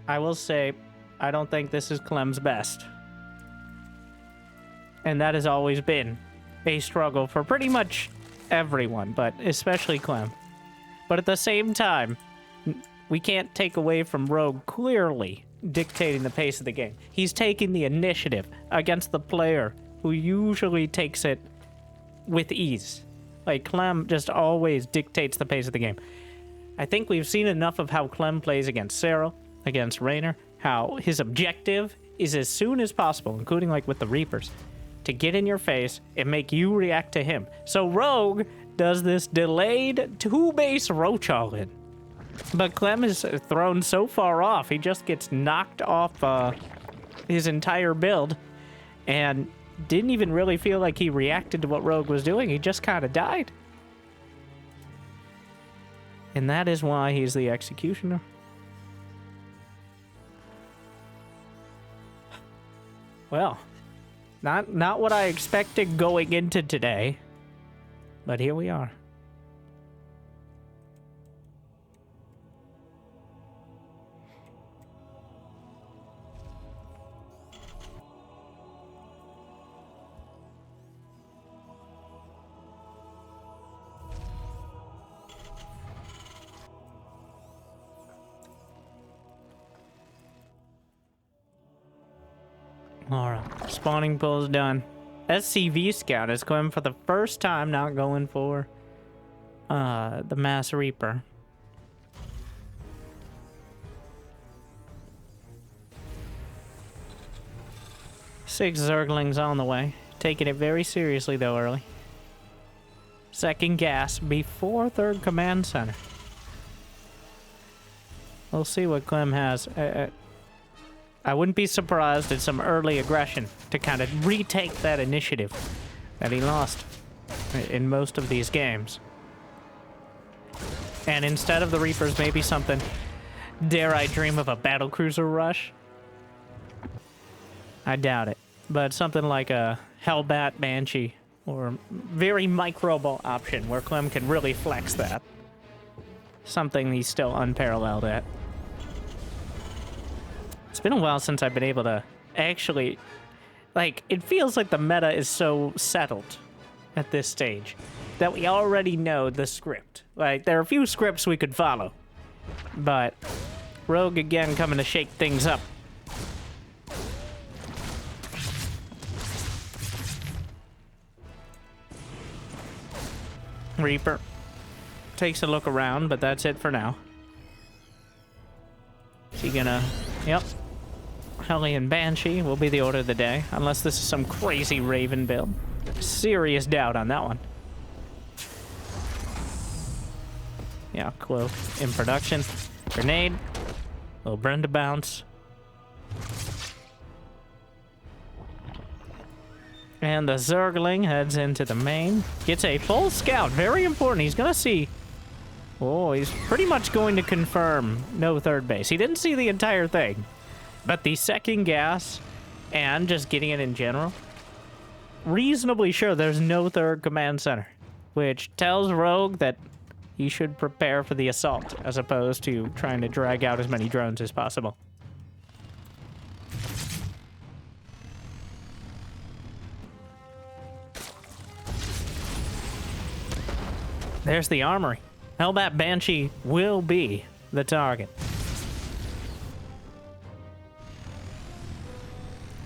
I will say, I don't think this is Clem's best. And that has always been a struggle for pretty much everyone, but especially Clem. But at the same time, we can't take away from Rogue clearly dictating the pace of the game. He's taking the initiative against the player who usually takes it with ease. Like, Clem just always dictates the pace of the game. I think we've seen enough of how Clem plays against Cyril, against Raynor, how his objective is as soon as possible, including like with the Reapers, to get in your face and make you react to him. So Rogue does this delayed 2-base roach all in. But Clem is thrown so far off, he just gets knocked off his entire build and didn't even really feel like he reacted to what Rogue was doing. He just kind of died. And that is why he's the executioner. Well, not what I expected going into today, but here we are. Alright, spawning pool is done. SCV Scout is going for the first time, not going for the Mass Reaper. Six Zerglings on the way. Taking it very seriously though early. Second gas before third command center. We'll see what Clem has. I wouldn't be surprised at some early aggression to kind of retake that initiative that he lost in most of these games. And instead of the Reapers, maybe something, dare I dream of a battlecruiser rush? I doubt it. But something like a Hellbat Banshee or very microbo option where Clem can really flex that. Something he's still unparalleled at. It's been a while since I've been able to actually, like, it feels like the meta is so settled at this stage that we already know the script. Like, there are a few scripts we could follow, but Rogue again coming to shake things up. Reaper takes a look around, but that's it for now. Is he gonna... Yep. Hellion Banshee will be the order of the day, unless this is some crazy Raven build. Serious doubt on that one. Yeah, Cloak in production. Grenade. Little Brenda bounce. And the Zergling heads into the main. Gets a full scout. Very important. He's going to see... Oh, he's pretty much going to confirm no third base. He didn't see the entire thing. But the second gas and just getting it in general, reasonably sure there's no third command center, which tells Rogue that he should prepare for the assault as opposed to trying to drag out as many drones as possible. There's the armory. Hellbat Banshee will be the target.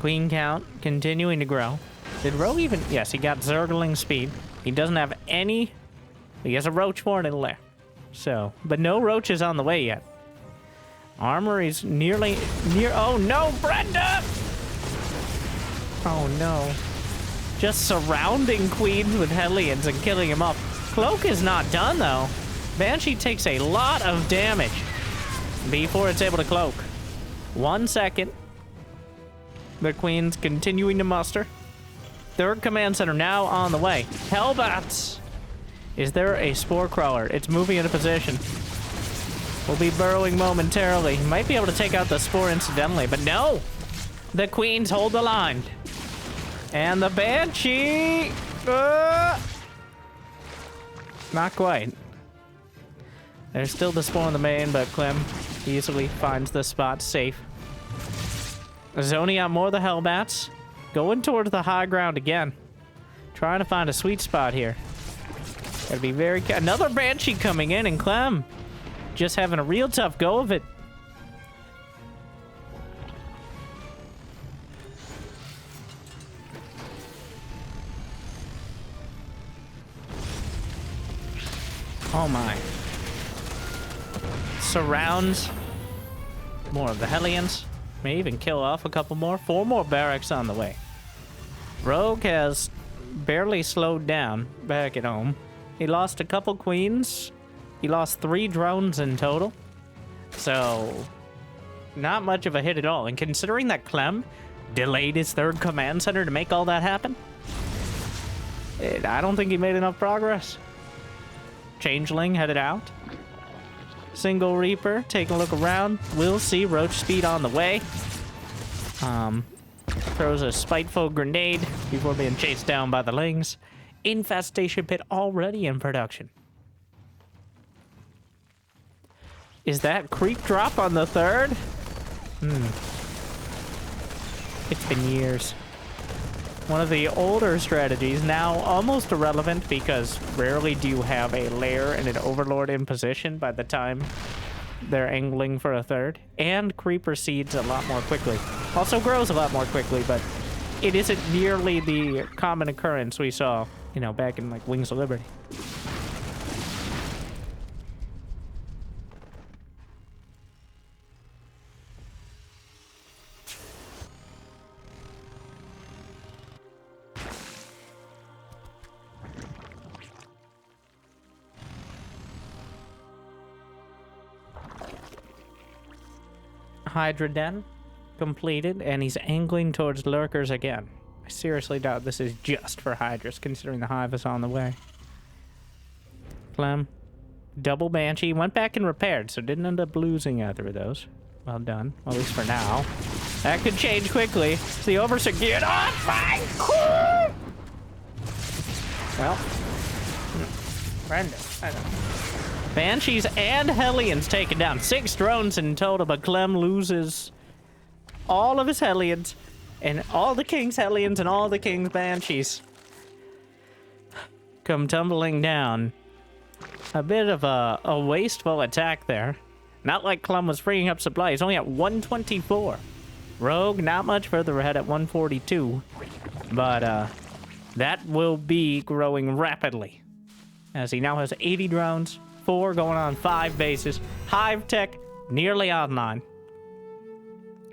Queen count continuing to grow. Did Rogue even... Yes, he got Zergling speed. He doesn't have any... He has a roach fort in there. So, but no roaches on the way yet. Armory's nearly... Oh no, Brenda! Oh no. Just surrounding queens with Hellions and killing him off. Cloak is not done though. Banshee takes a lot of damage before it's able to cloak. 1 second. The queen's continuing to muster. Third command center now on the way. Hellbats! Is there a spore crawler? It's moving into position. We'll be burrowing momentarily. Might be able to take out the spore incidentally, but no! The queens hold the line. And the Banshee... Not quite. There's still the spore in the main, but Clem easily finds the spot safe. Zoning out more of the Hellbats. Going towards the high ground again. Trying to find a sweet spot here. Gotta be very... Another Banshee coming in, and Clem just having a real tough go of it. Oh my. Surrounds more of the Hellions. May even kill off a couple more. 4 more barracks on the way. Rogue has barely slowed down back at home. He lost a couple queens. He lost 3 drones in total. So, not much of a hit at all. And considering that Clem delayed his third command center to make all that happen, I don't think he made enough progress. Changeling headed out. Single Reaper taking a look around. We'll see Roach speed on the way. Throws a spiteful grenade before being chased down by the Lings. Infestation pit already in production. Is that creep drop on the third? It's been years. One of the older strategies, now almost irrelevant because rarely do you have a lair and an overlord in position by the time they're angling for a third. And creeper seeds a lot more quickly. Also grows a lot more quickly, but it isn't nearly the common occurrence we saw, you know, back in like Wings of Liberty. Hydra Den completed, and he's angling towards lurkers again. I seriously doubt this is just for Hydras, considering the hive is on the way. Clem, double Banshee, went back and repaired, so didn't end up losing either of those. Well done, well, at least for now. That could change quickly. It's the Overseer. Get off my crew! Well, Brenda, I don't know. Banshees and Hellions taken down. 6 drones in total, but Clem loses all of his Hellions and all the King's Hellions and all the King's Banshees come tumbling down. A bit of a wasteful attack there. Not like Clem was freeing up supply. He's only at 124. Rogue, not much further ahead at 142. But that will be growing rapidly as he now has 80 drones. 4 going on 5 bases. Hive tech nearly online.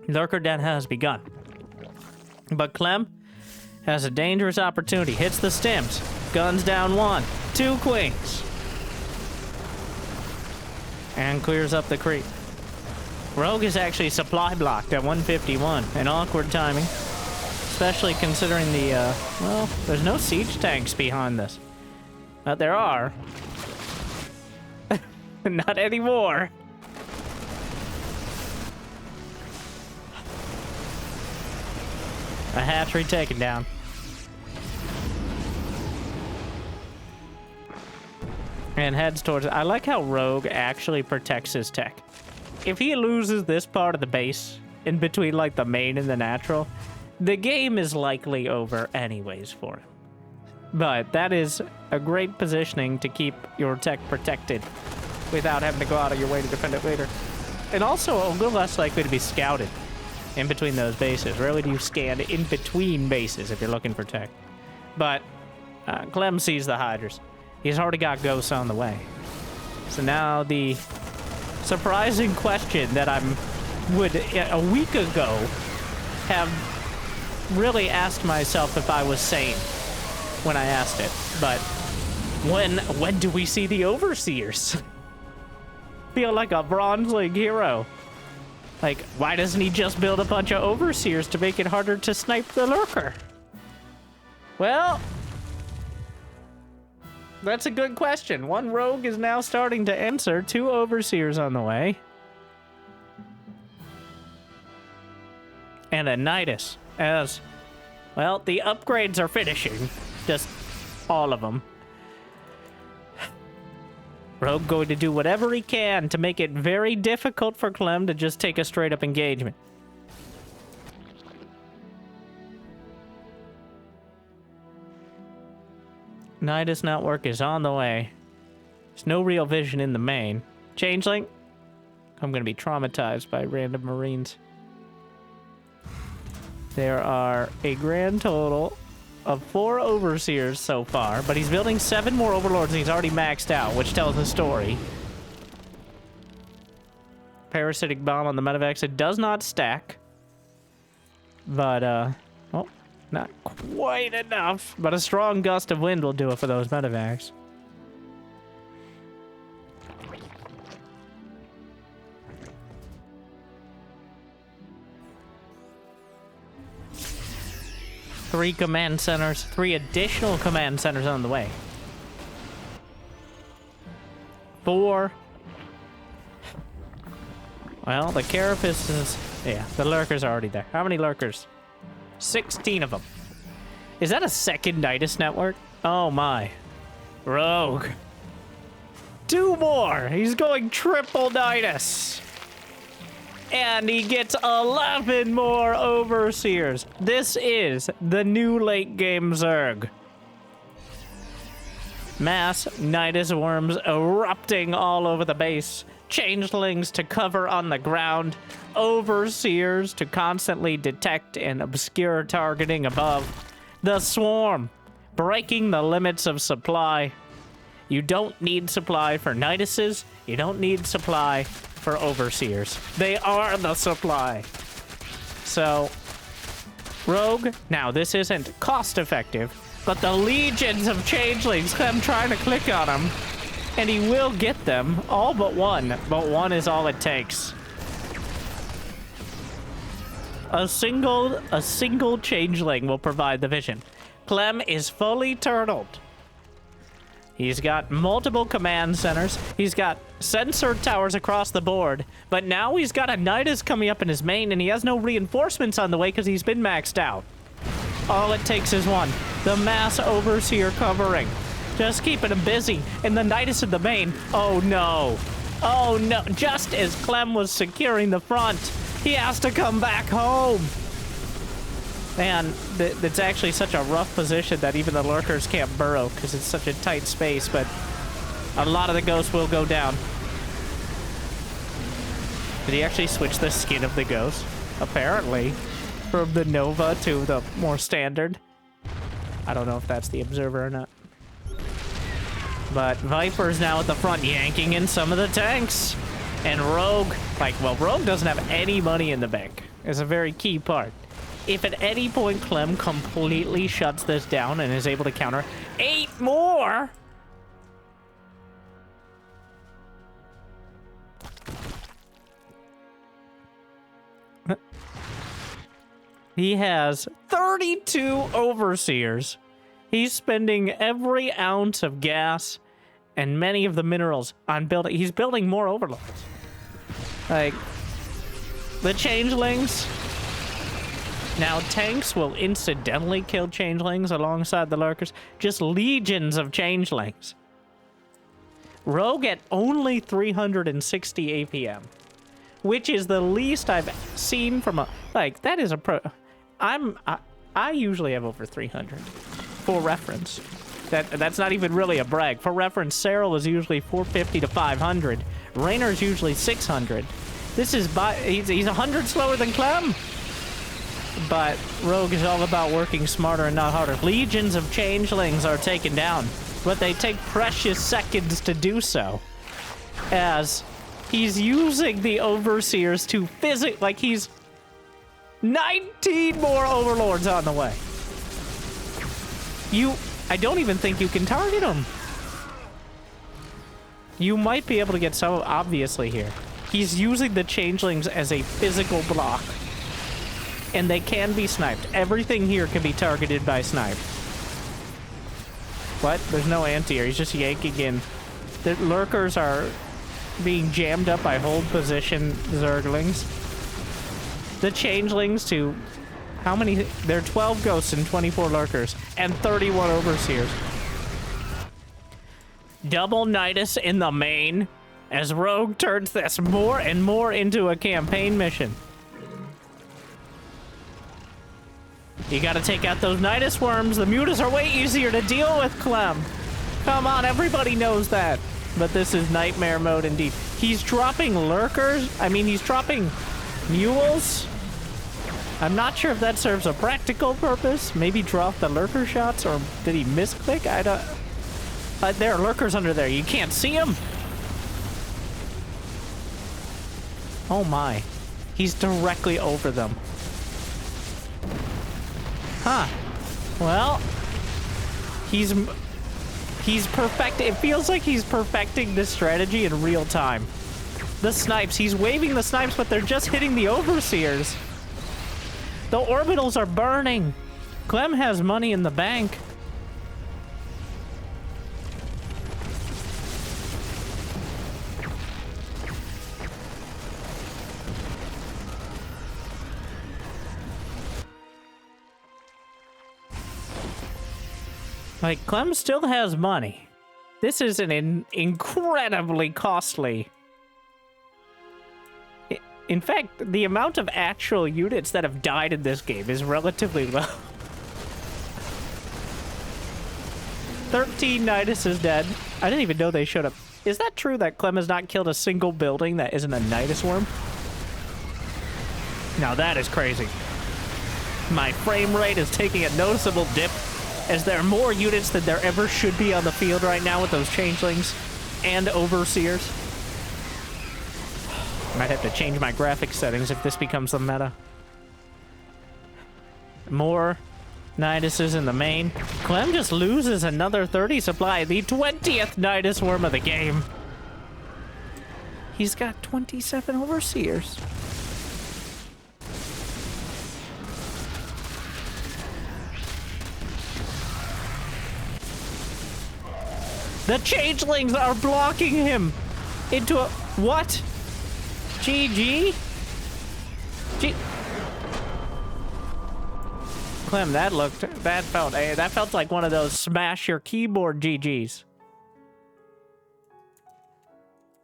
Lurker Den has begun. But Clem has a dangerous opportunity. Hits the stims. Guns down 1. 2 queens. And clears up the creep. Rogue is actually supply blocked at 151. An awkward timing. especially considering the, well, there's no siege tanks behind this. There are. Not anymore. A hatchery taken down. And heads towards it. I like how Rogue actually protects his tech. If he loses this part of the base, in between like the main and the natural, the game is likely over anyways for him. But that is a great positioning to keep your tech protected without having to go out of your way to defend it later. And also a little less likely to be scouted in between those bases. Rarely do you stand in between bases if you're looking for tech. But Clem sees the Hydras. He's already got ghosts on the way. So now the surprising question that I would a week ago have really asked myself if I was sane when I asked it. But when do we see the Overseers? Feel like a Bronze League hero. Like, why doesn't he just build a bunch of Overseers to make it harder to snipe the Lurker? Well, that's a good question. One Rogue is now starting to answer. 2 Overseers on the way. And a Nidus. As, well, the upgrades are finishing. Just all of them. Rogue going to do whatever he can to make it very difficult for Clem to just take a straight-up engagement. Nidus network is on the way. There's no real vision in the main. Changeling? I'm going to be traumatized by random Marines. There are a grand total of 4 Overseers so far, but he's building 7 more Overlords and he's already maxed out, which tells the story. Parasitic Bomb on the Medivacs. It does not stack. But, oh, not quite enough. But a strong gust of wind will do it for those Medivacs. Three command centers, 3 additional command centers on the way. 4. Well, the Carapace is... yeah, the Lurkers are already there. How many Lurkers? 16 of them. Is that a second Nidus network? Oh my. Rogue. 2 more! He's going triple Nidus! And he gets 11 more Overseers. This is the new late game Zerg. Mass Nidus worms erupting all over the base. Changelings to cover on the ground. Overseers to constantly detect and obscure targeting above. The swarm, breaking the limits of supply. You don't need supply for Niduses. You don't need supply for Overseers. They are the supply. So, Rogue, now this isn't cost effective, but the legions of changelings, I'm trying to click on them, and he will get them, all but 1, but 1 is all it takes. A single changeling will provide the vision. Clem is fully turtled. He's got multiple command centers. He's got sensor towers across the board. But now he's got a Nidus coming up in his main, and he has no reinforcements on the way because he's been maxed out. All it takes is 1. The mass Overseer covering. Just keeping him busy. And the Nidus in the main. Oh no. Oh no. Just as Clem was securing the front, he has to come back home. Man, it's actually such a rough position that even the Lurkers can't burrow because it's such a tight space, but a lot of the ghosts will go down. Did he actually switch the skin of the ghost? Apparently. From the Nova to the more standard. I don't know if that's the Observer or not. But Viper's now at the front, yanking in some of the tanks. And Rogue, well, Rogue doesn't have any money in the bank. It's a very key part. If at any point Clem completely shuts this down and is able to counter 8 more, He has 32 overseers. He's spending every ounce of gas and many of the minerals on building. He's building more overlords. Like, the changelings. Now, tanks will incidentally kill changelings alongside the lurkers. Just legions of changelings. Rogue at only 360 APM. Which is the least I've seen from a... Like, that is a pro... I usually have over 300. For reference. That's not even really a brag. For reference, Cyril is usually 450 to 500. Raynor's usually 600. This is he's 100 slower than Clem. But Rogue is all about working smarter and not harder. Legions of changelings are taken down, but they take precious seconds to do so. As he's using the overseers to like he's 19 more overlords on the way. I don't even think you can target them. You might be able to get some, obviously, here. He's using the changelings as a physical block. And they can be sniped. Everything here can be targeted by snipe. What? There's no anti-air. He's just yanking in. The lurkers are being jammed up by hold position zerglings. The changelings to... How many? There are 12 ghosts and 24 lurkers. And 31 overseers. Double Nidus in the main. As Rogue turns this more and more into a campaign mission. You gotta take out those Nidus worms. The mutas are way easier to deal with, Clem. Come on, everybody knows that. But this is nightmare mode indeed. He's dropping lurkers. I mean, he's dropping mules. I'm not sure if that serves a practical purpose. Maybe drop the lurker shots, or did he misclick? I don't... there are lurkers under there. You can't see them. Oh my. He's directly over them. Huh. Well, he's perfect. It feels like he's perfecting this strategy in real time. The snipes. He's waving the snipes, but they're just hitting the overseers. The orbitals are burning. Clem has money in the bank. Like, Clem still has money. This is an incredibly costly... In fact, the amount of actual units that have died in this game is relatively low. 13 Nidus is dead. I didn't even know they showed up. Is that true that Clem has not killed a single building that isn't a Nidus worm? Now that is crazy. My frame rate is taking a noticeable dip, as there are more units than there ever should be on the field right now with those changelings and overseers. Might have to change my graphics settings if this becomes the meta. More Niduses in the main. Clem just loses another 30 supply, the 20th Nidus worm of the game. He's got 27 overseers. The changelings are blocking him into a... What? GG? Clem, that felt like one of those smash your keyboard GGs.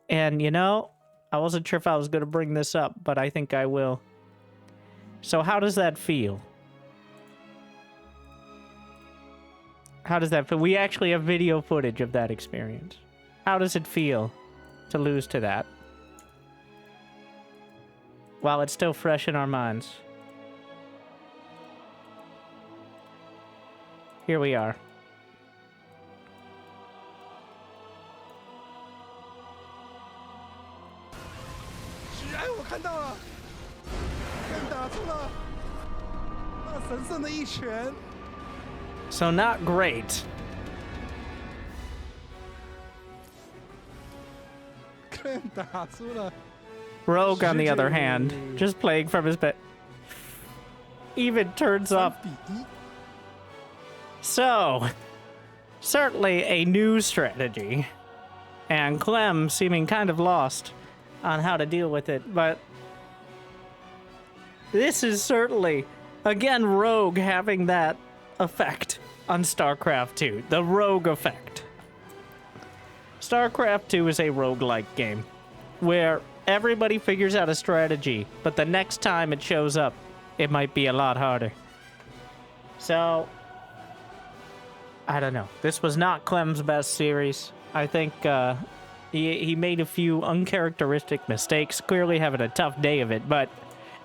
And, you know, I wasn't sure if I was going to bring this up, but I think I will. So how does that feel? How does that feel? We actually have video footage of that experience. How does it feel to lose to that? While it's still fresh in our minds. Here we are. So not great. Rogue, on the other hand, just playing from his bed. even turns up. So, certainly a new strategy. And Clem seeming kind of lost on how to deal with it, but this is certainly, again, Rogue having that effect on StarCraft 2. The Rogue effect. StarCraft 2 is a roguelike game where everybody figures out a strategy, but the next time it shows up, it might be a lot harder. So, I don't know. This was not Clem's best series. I think he made a few uncharacteristic mistakes, clearly having a tough day of it, but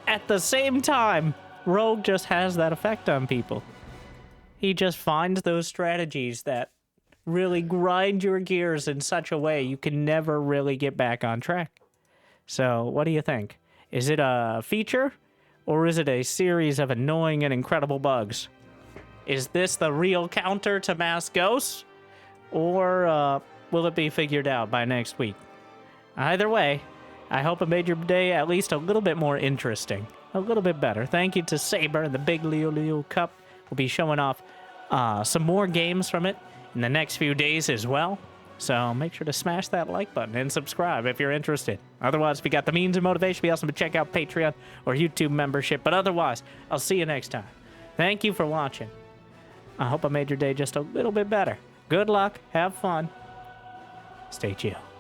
at the same time, Rogue just has that effect on people. He just finds those strategies that really grind your gears in such a way you can never really get back on track. So, what do you think? Is it a feature, or is it a series of annoying and incredible bugs? Is this the real counter to mass ghosts, or will it be figured out by next week? Either way, I hope it made your day at least a little bit more interesting, a little bit better. Thank you to Saber and the big LiuLiu Cup. We'll be showing off some more games from it in the next few days as well. So make sure to smash that like button and subscribe if you're interested. Otherwise, if you got the means and motivation, it'd be awesome to check out Patreon or YouTube membership. But otherwise, I'll see you next time. Thank you for watching. I hope I made your day just a little bit better. Good luck. Have fun. Stay chill.